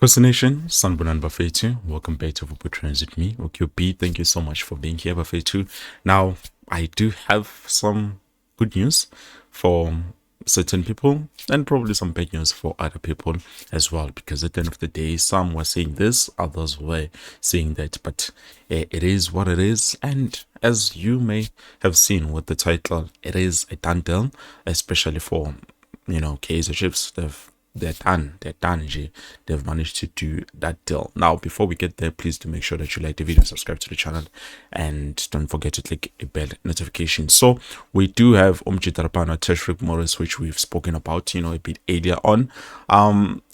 Costa Nation, Sanbunan Bafetu, welcome back to Football Trends with me, OQB. Thank you so much for being here, Bafetu. Now, I do have some good news for certain people and probably some bad news for other people as well, because at the end of the day, some were saying this, others were saying that, but it is what it is. And as you may have seen with the title, it is a done deal, especially for Kaizer Chiefs. They're done. They've managed to do that deal. Now, before we get there, please do make sure that you like the video, subscribe to the channel, and don't forget to click a bell notification. So we do have Tarapana, Tashreeq Morris, which we've spoken about, a bit earlier on.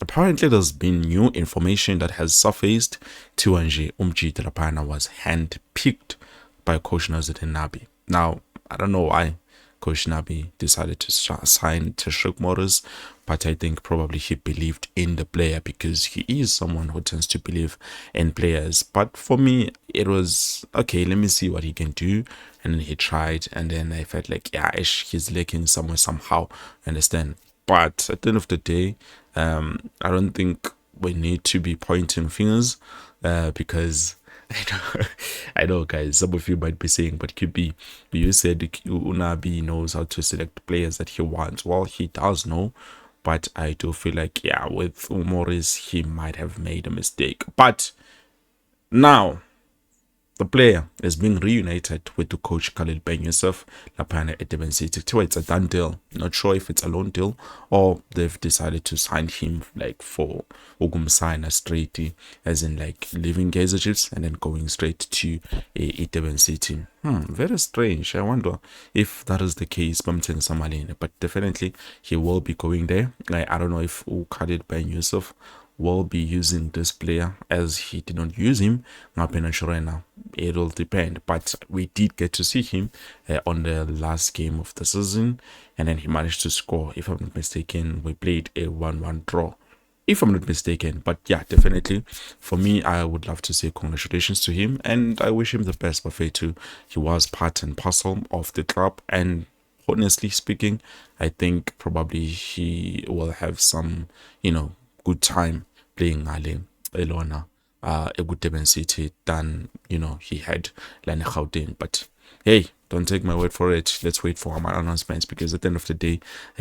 Apparently there's been new information that has surfaced. Tuanje Tarapana was handpicked by Coach Nazareth Nabi. Now, I don't know why Coach Nabi decided to sign Tashreeq Morris, but I think probably he believed in the player because he is someone who tends to believe in players. But for me, it was okay, let me see what he can do. And then he tried, and then I felt like, yeah, he's lacking somewhere somehow, understand? But at the end of the day, I don't think we need to be pointing fingers because I know, guys, some of you might be saying, but QB, you said Unabi knows how to select players that he wants. Well, he does know, but I do feel like, yeah, with Morris, he might have made a mistake. But now, the player is being reunited with the coach Khalil Ben Yusuf Lapana at Durban City. It's a done deal. Not sure if it's a loan deal or they've decided to sign him like for sign straight, as in like leaving Kaizer Chiefs and then going straight to a Durban City. Very strange. I wonder if that is the case. But definitely he will be going there. I don't know if Khalil Ben Yusuf will be using this player as he did not use him. It will depend, but we did get to see him on the last game of the season, and then he managed to score. If I'm not mistaken, we played a 1-1 draw, if I'm not mistaken. But yeah, definitely for me, I would love to say congratulations to him, and I wish him the best. Buffet too. He was part and parcel of the club, and honestly speaking, I think probably he will have some good time playing Ale Elona a good Durban City than he had Lane Gauteng. But hey, don't take my word for it. Let's wait for our announcements, because at the end of the day,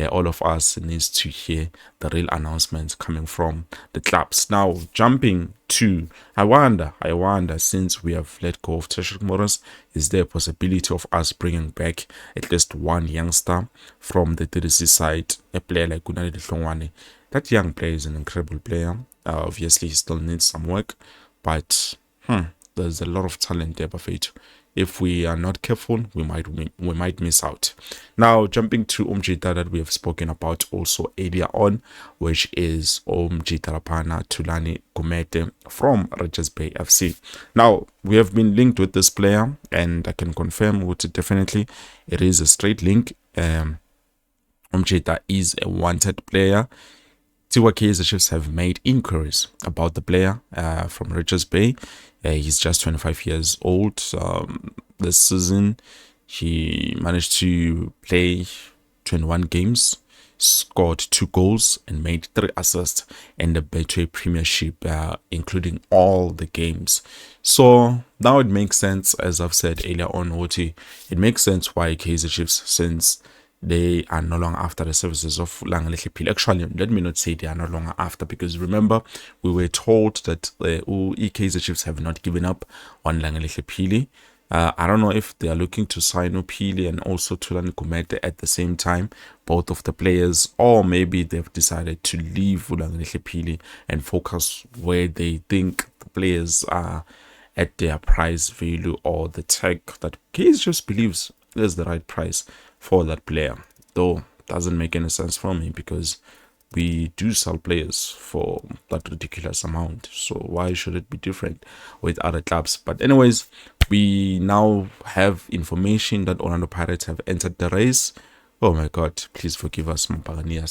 all of us needs to hear the real announcements coming from the clubs. Now, jumping to, I wonder, since we have let go of Tashreeq Morris, is there a possibility of us bringing back at least one youngster from the 30C side, a player like Gumede Hlongwane? That young player is an incredible player. Obviously, he still needs some work, but there's a lot of talent there, Buffett. If we are not careful, we might miss out. Now, jumping to Umjita that we have spoken about also earlier on, which is Tarapana Tulani Gumede from Richards Bay FC. Now, we have been linked with this player, and I can confirm with it definitely. It is a straight link. Umjita is a wanted player. Kaizer Chiefs have made inquiries about the player from Richards Bay. He's just 25 years old. This season, he managed to play 21 games, scored 2 goals, and made 3 assists in the Betway Premiership, including all the games. So now it makes sense, as I've said earlier on, Oti. It makes sense why Kaizer Chiefs, since they are no longer after the services of Langelihle Phili. Actually, let me not say they are no longer after, because remember, we were told that Kaizer Chiefs have not given up on Langelihle Phili. I don't know if they are looking to sign Phili and also Tulani Gumede at the same time, both of the players, or maybe they've decided to leave Langelihle Phili and focus where they think the players are at their price value, or the tag that Kaizer Chiefs believes is the right price for that player. Though doesn't make any sense for me, because we do sell players for that ridiculous amount, so why should it be different with other clubs? But anyways, we now have information that Orlando Pirates have entered the race Oh my God, please forgive us, Mpagania,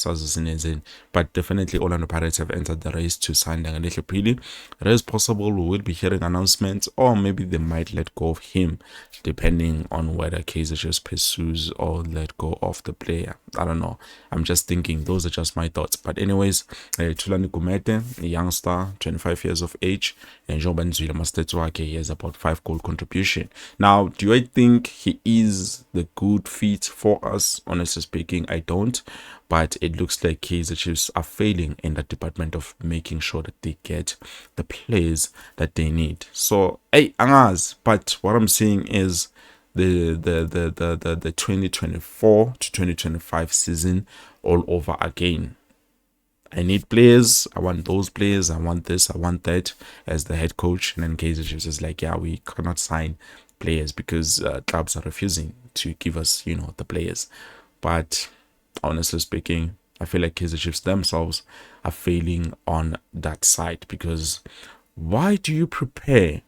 but definitely Orlando Pirates have entered the race to sign Danganele Pili. It is possible we will be hearing announcements, or maybe they might let go of him, depending on whether Kaizer just pursues or let go of the player. I don't know. I'm just thinking, those are just my thoughts. But anyways, Tulani Gumede, a youngster, 25 years of age, and Jean Banzula Mastetsuake, he has about 5 goal contribution. Now, do I think he is the good fit for us? Honestly speaking, I don't. But it looks like Kaizer Chiefs are failing in that department of making sure that they get the players that they need. So, hey, Angaz, but what I'm saying is the 2024 to 2025 season all over again. I need players. I want those players. I want this. I want that as the head coach. And then Kaizer Chiefs is like, yeah, we cannot sign players because clubs are refusing to give us, the players. But honestly speaking, I feel like Kaizer Chiefs themselves are failing on that side, because why do you prepare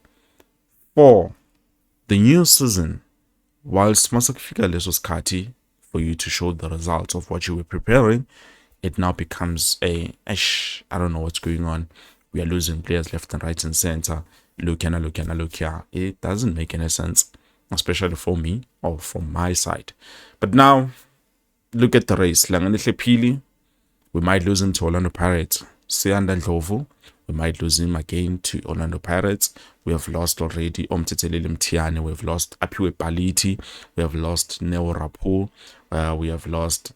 for the new season whilst masakufika leso skati for you to show the results of what you were preparing? It now becomes I don't know what's going on. We are losing players left and right and center. Look here. It doesn't make any sense, especially for me or from my side. But now, look at the race. Langanihle Pili, we might lose him to Orlando Pirates. Sianda Ndlovu, we might lose him again to Orlando Pirates. We have lost already Omtetelele Mtiane. We have lost Apiwe Paliti. We have lost Neo Rapo. We have lost...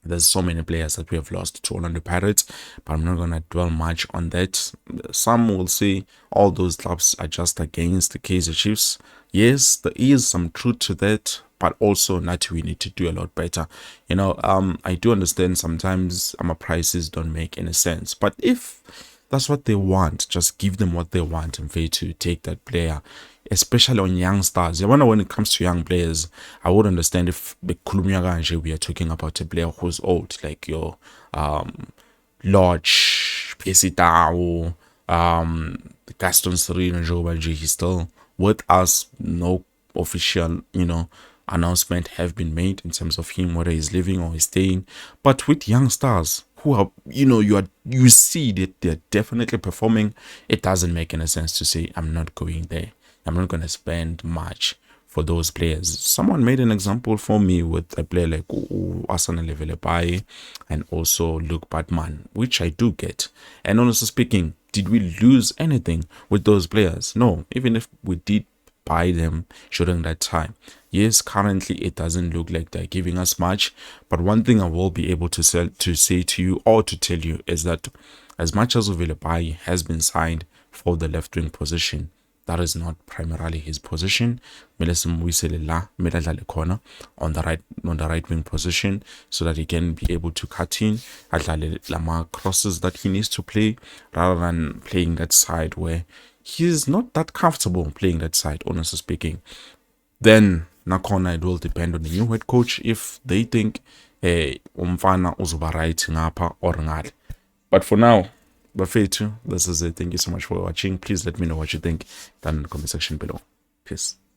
There's so many players that we have lost to Orlando Pirates, but I'm not going to dwell much on that. Some will say all those clubs are just against the Kaizer Chiefs. Yes, there is some truth to that, but also not we need to do a lot better. I do understand sometimes prices don't make any sense, but if that's what they want, just give them what they want and fail to take that player, especially on young stars. I wonder, when it comes to young players, I would understand if we are talking about a player who's old, like your Lodge, Pesitao, Gaston Sereno, he's still with us. No official, announcement have been made in terms of him, whether he's leaving or he's staying. But with young stars who are, you see that they're definitely performing, it doesn't make any sense to say, I'm not going there. I'm not going to spend much for those players. Someone made an example for me with a player like Asana Levelebai and also Luke Batman, which I do get. And honestly speaking, did we lose anything with those players? No, even if we did buy them during that time. Yes, currently it doesn't look like they're giving us much, but one thing I will be able to say to you or to tell you is that as much as Uvelebai has been signed for the left wing position, that is not primarily his position. On the right wing position, so that he can be able to cut in lama crosses that he needs to play, rather than playing that side where he's not that comfortable playing that side, honestly speaking. Then nakhona, it will depend on the new head coach if they think umfana uzoba right ngapha or ngale. But for now, bafethu, this is it. Thank you so much for watching. Please let me know what you think down in the comment section below. Peace.